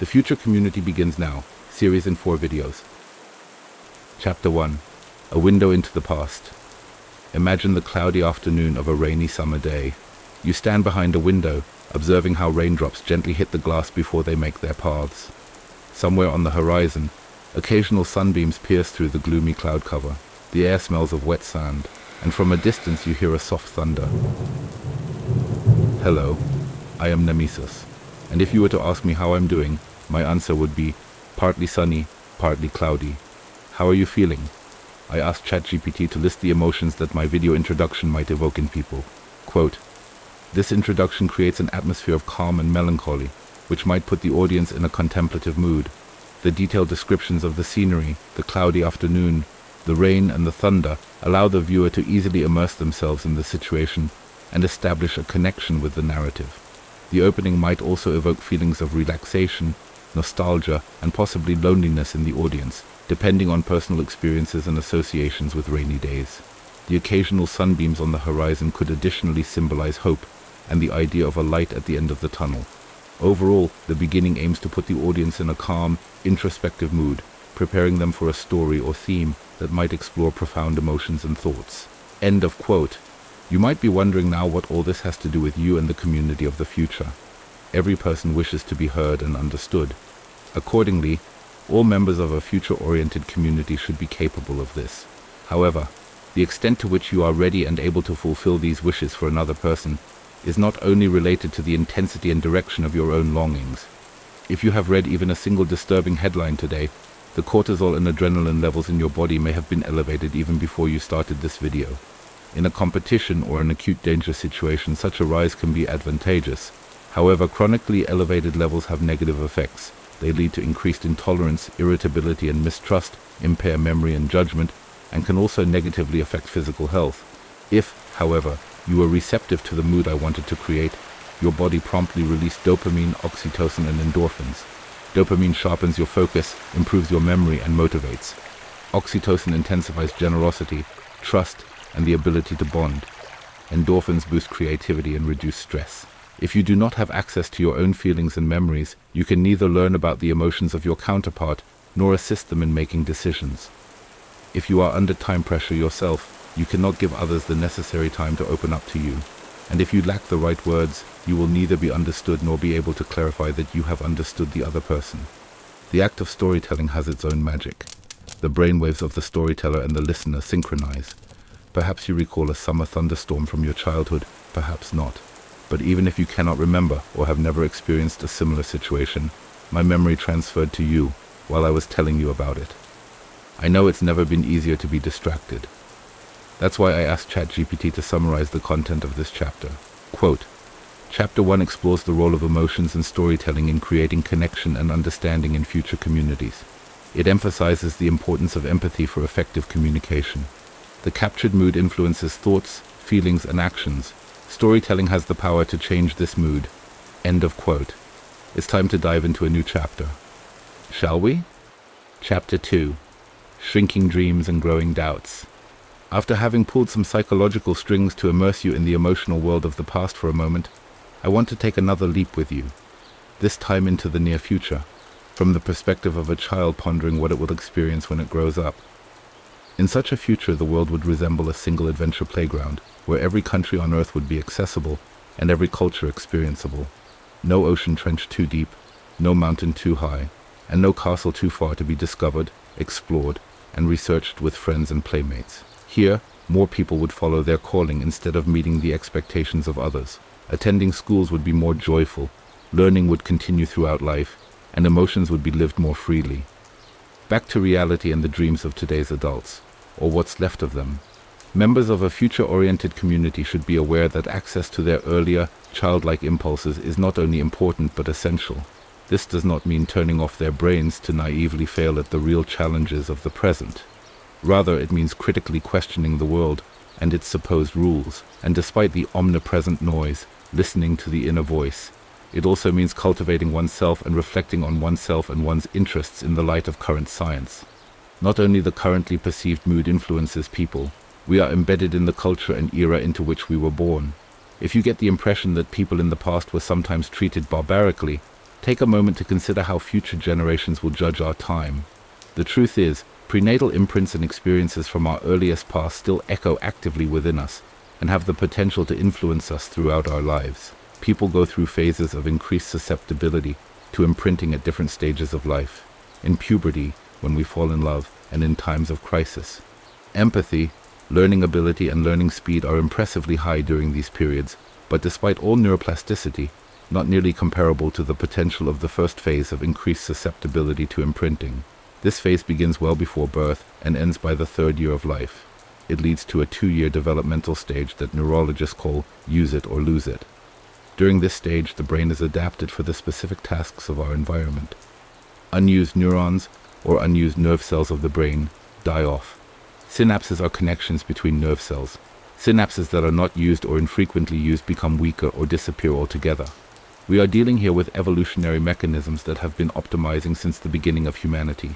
The Future Community begins now, series in 4 videos. Chapter 1. A Window into the Past. Imagine the cloudy afternoon of a rainy summer day. You stand behind a window, observing how raindrops gently hit the glass before they make their paths. Somewhere on the horizon, occasional sunbeams pierce through the gloomy cloud cover. The air smells of wet sand, and from a distance you hear a soft thunder. Hello, I am Nemesis, and if you were to ask me how I'm doing, my answer would be partly sunny, partly cloudy. How are you feeling? I asked ChatGPT to list the emotions that my video introduction might evoke in people. Quote, "This introduction creates an atmosphere of calm and melancholy, which might put the audience in a contemplative mood. The detailed descriptions of the scenery, the cloudy afternoon, the rain and the thunder allow the viewer to easily immerse themselves in the situation and establish a connection with the narrative. The opening might also evoke feelings of relaxation, nostalgia, and possibly loneliness in the audience, depending on personal experiences and associations with rainy days. The occasional sunbeams on the horizon could additionally symbolize hope and the idea of a light at the end of the tunnel. Overall, the beginning aims to put the audience in a calm, introspective mood, preparing them for a story or theme that might explore profound emotions and thoughts." End of quote. You might be wondering now what all this has to do with you and the community of the future. Every person wishes to be heard and understood. Accordingly, all members of a future-oriented community should be capable of this. However, the extent to which you are ready and able to fulfill these wishes for another person is not only related to the intensity and direction of your own longings. If you have read even a single disturbing headline today, the cortisol and adrenaline levels in your body may have been elevated even before you started this video. In a competition or an acute danger situation, such a rise can be advantageous. However, chronically elevated levels have negative effects. They lead to increased intolerance, irritability, and mistrust, impair memory and judgment, and can also negatively affect physical health. If, however, you are receptive to the mood I wanted to create, your body promptly releases dopamine, oxytocin, and endorphins. Dopamine sharpens your focus, improves your memory, and motivates. Oxytocin intensifies generosity, trust, and the ability to bond. Endorphins boost creativity and reduce stress. If you do not have access to your own feelings and memories, you can neither learn about the emotions of your counterpart nor assist them in making decisions. If you are under time pressure yourself, you cannot give others the necessary time to open up to you. And if you lack the right words, you will neither be understood nor be able to clarify that you have understood the other person. The act of storytelling has its own magic. The brainwaves of the storyteller and the listener synchronize. Perhaps you recall a summer thunderstorm from your childhood, perhaps not. But even if you cannot remember or have never experienced a similar situation, my memory transferred to you while I was telling you about it. I know it's never been easier to be distracted. That's why I asked ChatGPT to summarize the content of this chapter. Quote, "Chapter 1 explores the role of emotions and storytelling in creating connection and understanding in future communities. It emphasizes the importance of empathy for effective communication. The captured mood influences thoughts, feelings, and actions. Storytelling has the power to change this mood." End of quote. It's time to dive into a new chapter. Shall we? Chapter 2. Shrinking Dreams and Growing Doubts. After having pulled some psychological strings to immerse you in the emotional world of the past for a moment, I want to take another leap with you, this time into the near future, from the perspective of a child pondering what it will experience when it grows up. In such a future, the world would resemble a single adventure playground, where every country on Earth would be accessible and every culture experienceable. No ocean trench too deep, no mountain too high, and no castle too far to be discovered, explored, and researched with friends and playmates. Here, more people would follow their calling instead of meeting the expectations of others. Attending schools would be more joyful, learning would continue throughout life, and emotions would be lived more freely. Back to reality and the dreams of today's adults, or what's left of them. Members of a future-oriented community should be aware that access to their earlier, childlike impulses is not only important but essential. This does not mean turning off their brains to naively fail at the real challenges of the present. Rather, it means critically questioning the world and its supposed rules, and despite the omnipresent noise, listening to the inner voice. It also means cultivating oneself and reflecting on oneself and one's interests in the light of current science. Not only the currently perceived mood influences people, we are embedded in the culture and era into which we were born. If you get the impression that people in the past were sometimes treated barbarically, Take a moment to consider how future generations will judge our time. The truth is, prenatal imprints and experiences from our earliest past still echo actively within us and have the potential to influence us throughout our lives. People go through phases of increased susceptibility to imprinting at different stages of life. In puberty, when we fall in love, and in times of crisis. Empathy, learning ability, and learning speed are impressively high during these periods, but despite all neuroplasticity, not nearly comparable to the potential of the first phase of increased susceptibility to imprinting. This phase begins well before birth and ends by the 3rd year of life. It leads to a 2-year developmental stage that neurologists call use it or lose it. During this stage, the brain is adapted for the specific tasks of our environment. Unused neurons, or unused nerve cells of the brain, die off. Synapses are connections between nerve cells. Synapses that are not used or infrequently used become weaker or disappear altogether. We are dealing here with evolutionary mechanisms that have been optimizing since the beginning of humanity.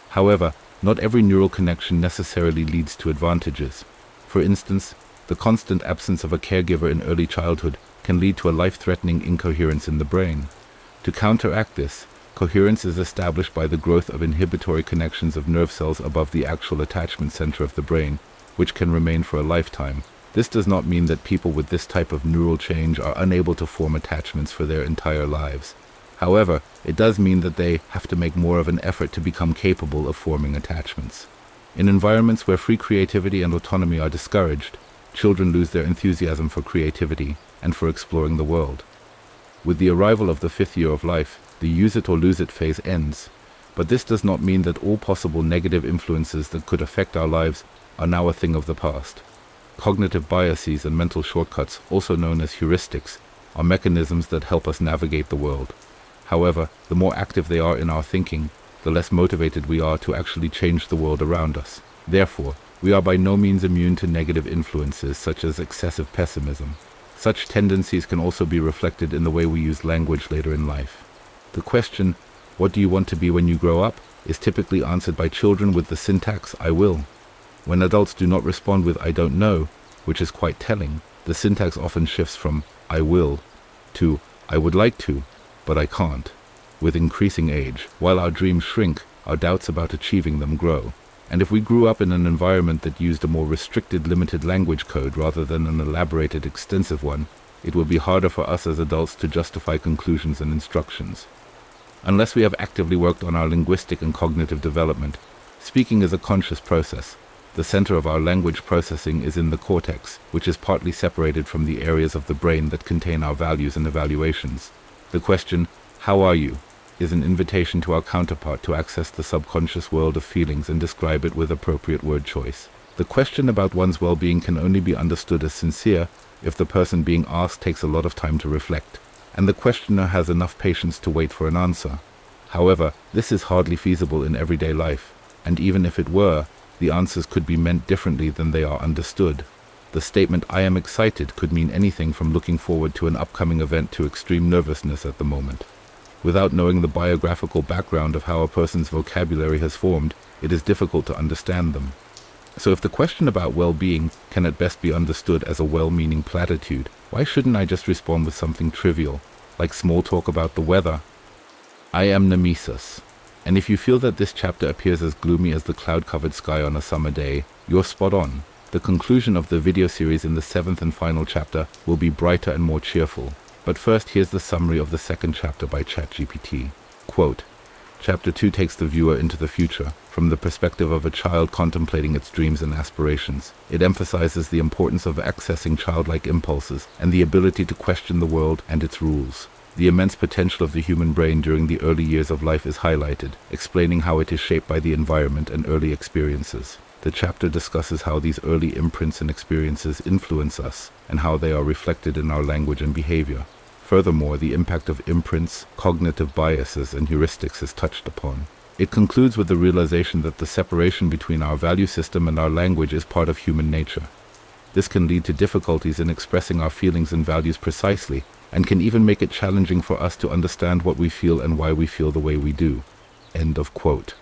However, not every neural connection necessarily leads to advantages. For instance, the constant absence of a caregiver in early childhood can lead to a life-threatening incoherence in the brain. To counteract this, coherence is established by the growth of inhibitory connections of nerve cells above the actual attachment center of the brain, which can remain for a lifetime. This does not mean that people with this type of neural change are unable to form attachments for their entire lives. However, it does mean that they have to make more of an effort to become capable of forming attachments. In environments where free creativity and autonomy are discouraged, children lose their enthusiasm for creativity and for exploring the world. With the arrival of the 5th year of life, the use it or lose it phase ends, but this does not mean that all possible negative influences that could affect our lives are now a thing of the past. Cognitive biases and mental shortcuts, also known as heuristics, are mechanisms that help us navigate the world. However, the more active they are in our thinking, the less motivated we are to actually change the world around us. Therefore, we are by no means immune to negative influences such as excessive pessimism. Such tendencies can also be reflected in the way we use language later in life. The question, "What do you want to be when you grow up?" is typically answered by children with the syntax, "I will." When adults do not respond with "I don't know," which is quite telling, the syntax often shifts from "I will" to "I would like to, but I can't." With increasing age, while our dreams shrink, our doubts about achieving them grow. And if we grew up in an environment that used a more restricted, limited language code rather than an elaborated, extensive one, it will be harder for us as adults to justify conclusions and instructions. Unless we have actively worked on our linguistic and cognitive development, speaking is a conscious process. The center of our language processing is in the cortex, which is partly separated from the areas of the brain that contain our values and evaluations. The question, "How are you?" is an invitation to our counterpart to access the subconscious world of feelings and describe it with appropriate word choice. The question about one's well-being can only be understood as sincere if the person being asked takes a lot of time to reflect, and the questioner has enough patience to wait for an answer. However, this is hardly feasible in everyday life, and even if it were, the answers could be meant differently than they are understood. The statement, "I am excited," could mean anything from looking forward to an upcoming event to extreme nervousness at the moment. Without knowing the biographical background of how a person's vocabulary has formed, it is difficult to understand them. So if the question about well-being can at best be understood as a well-meaning platitude, why shouldn't I just respond with something trivial, like small talk about the weather? I am Nemesis, and if you feel that this chapter appears as gloomy as the cloud-covered sky on a summer day, you're spot on. The conclusion of the video series in the 7th and final chapter will be brighter and more cheerful. But first, here's the summary of the 2nd chapter by ChatGPT. Quote, Chapter 2 takes the viewer into the future, from the perspective of a child contemplating its dreams and aspirations. It emphasizes the importance of accessing childlike impulses and the ability to question the world and its rules. The immense potential of the human brain during the early years of life is highlighted, explaining how it is shaped by the environment and early experiences. The chapter discusses how these early imprints and experiences influence us, and how they are reflected in our language and behavior. Furthermore, the impact of imprints, cognitive biases, and heuristics is touched upon. It concludes with the realization that the separation between our value system and our language is part of human nature. This can lead to difficulties in expressing our feelings and values precisely, and can even make it challenging for us to understand what we feel and why we feel the way we do. End of quote.